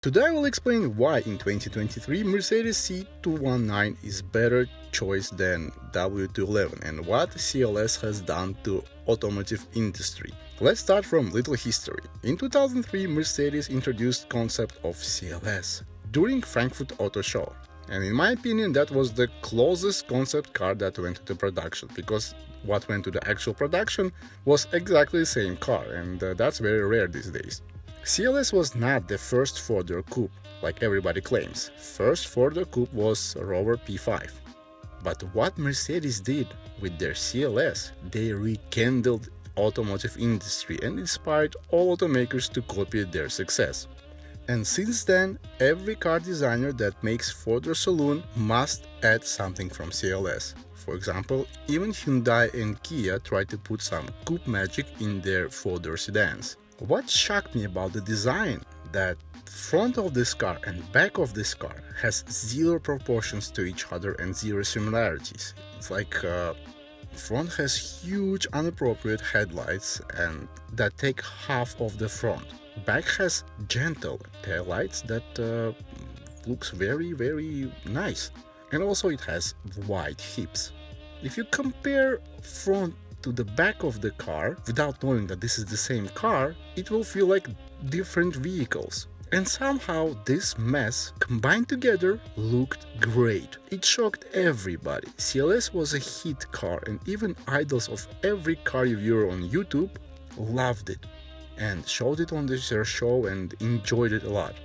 Today I will explain why in 2023 Mercedes C219 is better choice than W211 and what CLS has done to automotive industry. Let's start from little history. In 2003 Mercedes introduced concept of CLS during Frankfurt Auto Show. And in my opinion that was the closest concept car that went to the production, because what went to the actual production was exactly the same car, and that's very rare these days. CLS was not the first four-door coupe, like everybody claims. First four-door coupe was Rover P5. But what Mercedes did with their CLS, they rekindled automotive industry and inspired all automakers to copy their success. And since then, every car designer that makes four-door saloon must add something from CLS. For example, even Hyundai and Kia try to put some coupe magic in their four-door sedans. What shocked me about the design, that front of this car and back of this car has zero proportions to each other and zero similarities. It's like front has huge inappropriate headlights and that take half of the front. Back has gentle taillights that looks very nice. And also it has wide hips. If you compare front to the back of the car without knowing that this is the same car, it will feel like different vehicles. And somehow this mess combined together looked great. It shocked everybody. CLS was a hit car and even idols of every car reviewer on YouTube loved it and showed it on their show and enjoyed it a lot.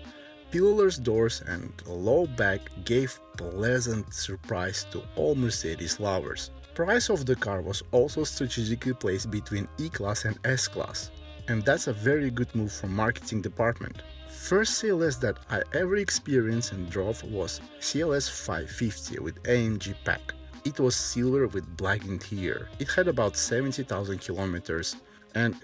Pillarless doors and low back gave pleasant surprise to all Mercedes lovers. Price of the car was also strategically placed between E-Class and S-Class, and that's a very good move from marketing department. First CLS that I ever experienced and drove was CLS 550 with AMG pack. It was silver with black interior. It had about 70,000 kilometers and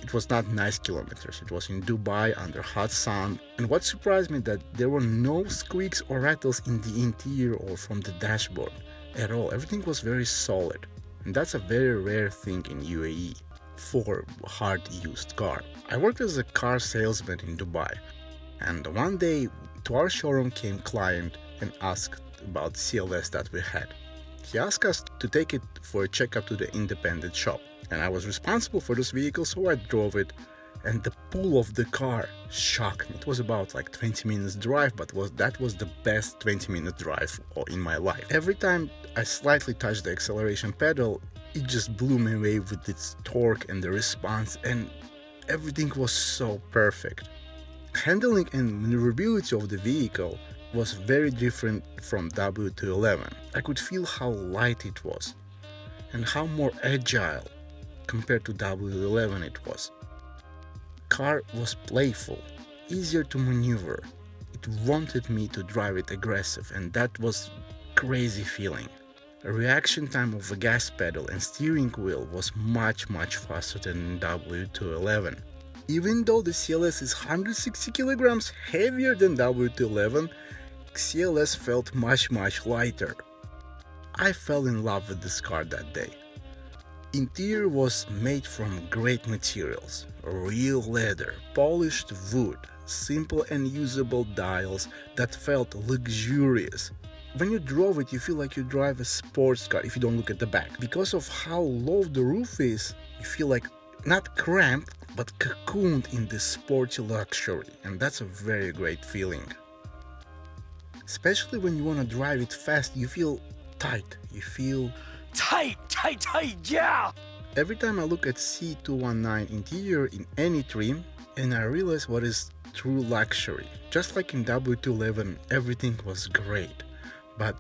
it was not nice kilometers. It was in Dubai under hot sun, and what surprised me that there were no squeaks or rattles in the interior or from the dashboard at all. Everything was very solid, and that's a very rare thing in UAE for hard used car. I worked as a car salesman in Dubai, and one day to our showroom came client and asked about CLS that we had. He asked us to take it for a checkup to the independent shop, and I was responsible for this vehicle, so I drove it, and the pull of the car shocked me. It was about like 20 minutes drive, but that was the best 20-minute drive in my life. Every time I slightly touched the acceleration pedal, it just blew me away with its torque and the response, and everything was so perfect. Handling and maneuverability of the vehicle was very different from W211. I could feel how light it was and how more agile compared to W11 it was. Car was playful, easier to maneuver. It wanted me to drive it aggressive, and that was crazy feeling. A reaction time of the gas pedal and steering wheel was much faster than in W211. Even though the CLS is 160 kilograms heavier than W211, CLS felt much lighter. I fell in love with this car that day. Interior was made from great materials, real leather, polished wood, simple and usable dials that felt luxurious. When you drove it, you feel like you drive a sports car if you don't look at the back. Because of how low the roof is, you feel like not cramped, but cocooned in this sporty luxury, and that's a very great feeling. Especially when you want to drive it fast, you feel tight, you feel tight, yeah! Every time I look at C219 interior in any trim, and I realize what is true luxury. Just like in W211, everything was great, but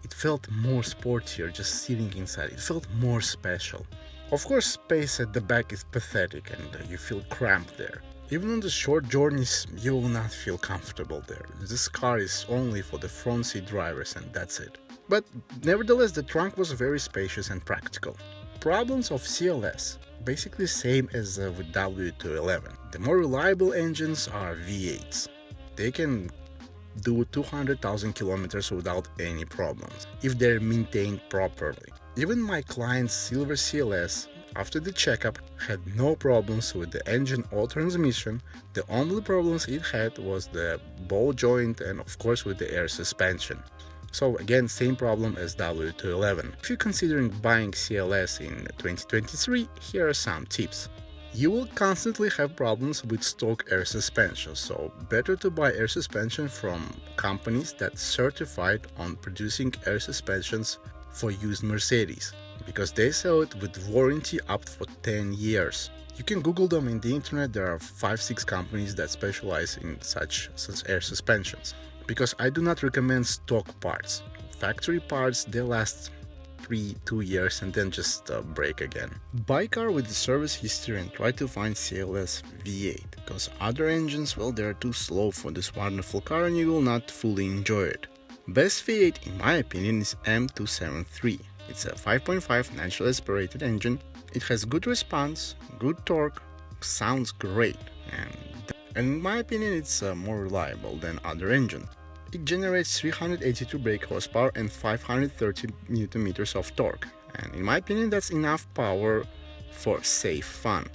it felt more sportier just sitting inside. It felt more special. Of course, space at the back is pathetic and you feel cramped there. Even on the short journeys, you will not feel comfortable there. This car is only for the front seat drivers and that's it. But nevertheless, the trunk was very spacious and practical. Problems of CLS, basically same as with W211. The more reliable engines are V8s. They can do 200,000 kilometers without any problems, if they're maintained properly. Even my client's silver CLS, After the checkup, had no problems with the engine or transmission. The only problems it had was the ball joint and of course with the air suspension. So again, same problem as W211. If you're considering buying CLS in 2023, here are some tips. You will constantly have problems with stock air suspension, so better to buy air suspension from companies that's certified on producing air suspensions for used Mercedes, because they sell it with warranty up for 10 years. You can Google them in the internet. There are 5-6 companies that specialize in such air suspensions. Because I do not recommend stock parts. Factory parts, they last 2 years and then just break again. Buy car with the service history and try to find CLS V8, because other engines, well, they're too slow for this wonderful car and you will not fully enjoy it. Best V8 in my opinion is M273. It's a 5.5 naturally aspirated engine. It has good response, good torque, sounds great, and in my opinion it's more reliable than other engines. It generates 382 brake horsepower and 530 Nm of torque, and in my opinion that's enough power for safe fun.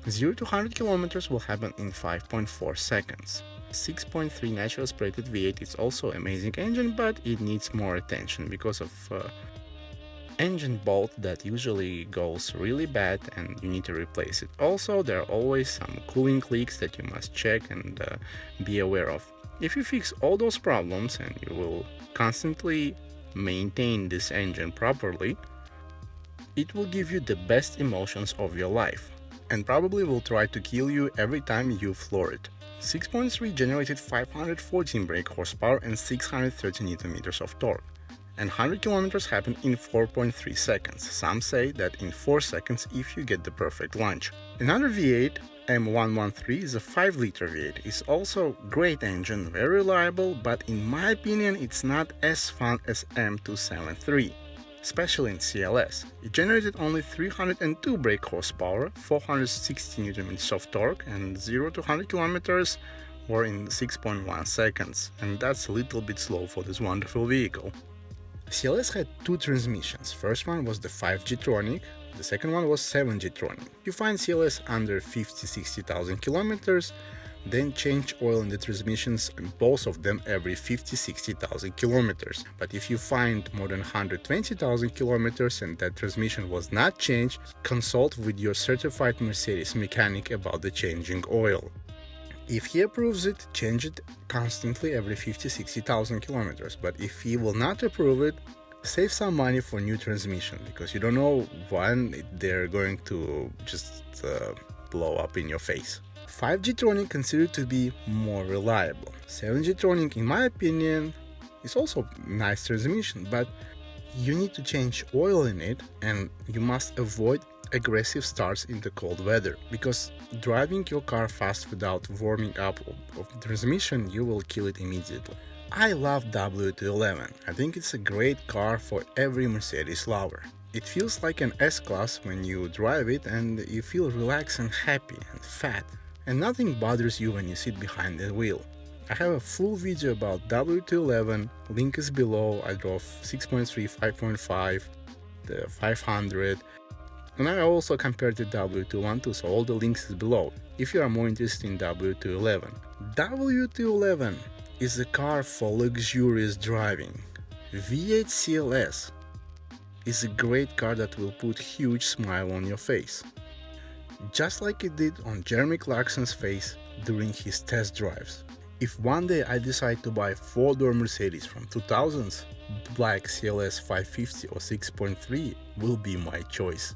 0 to 100 km will happen in 5.4 seconds. 6.3 natural aspirated V8 is also amazing engine, but it needs more attention because of engine bolt that usually goes really bad and you need to replace it. Also, there are always some cooling leaks that you must check and be aware of. If you fix all those problems and you will constantly maintain this engine properly, it will give you the best emotions of your life and probably will try to kill you every time you floor it. 6.3 generated 514 brake horsepower and 630 Nm of torque, and 100 km happened in 4.3 seconds. Some say that in 4 seconds if you get the perfect launch. Another V8, M113, is a 5-liter V8. It's also great engine, very reliable, but in my opinion it's not as fun as M273, especially in CLS. It generated only 302 brake horsepower, 460 Nm of torque, and 0 to 100 km were in 6.1 seconds, and that's a little bit slow for this wonderful vehicle. CLS had 2 transmissions. First one was the 5G-tronic, the second one was 7G-tronic. You find CLS under 50-60,000 kilometers, then change oil in the transmissions, both of them every 50-60,000 kilometers. But if you find more than 120,000 kilometers and that transmission was not changed, consult with your certified Mercedes mechanic about the changing oil. If he approves it, change it constantly every 50-60,000 kilometers. But if he will not approve it, save some money for new transmission, because you don't know when they're going to just blow up in your face. 5G-tronic considered to be more reliable. 7G-tronic, in my opinion, is also nice transmission, but you need to change oil in it and you must avoid aggressive starts in the cold weather, because driving your car fast without warming up of the transmission, you will kill it immediately. I love W211. I think it's a great car for every Mercedes lover. It feels like an S-Class when you drive it and you feel relaxed and happy and fat, and nothing bothers you when you sit behind the wheel. I have a full video about W211, link is below. I drove 6.3, 5.5, the 500, and I also compared the W212, so all the links is below if you are more interested in W211. W211 is a car for luxurious driving. V8 CLS is a great car that will put huge smile on your face, just like it did on Jeremy Clarkson's face during his test drives. If one day I decide to buy 4-door Mercedes from 2000s, black CLS 550 or 6.3 will be my choice.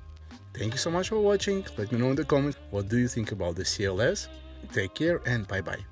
Thank you so much for watching. Let me know in the comments what do you think about the CLS. Take care and bye bye.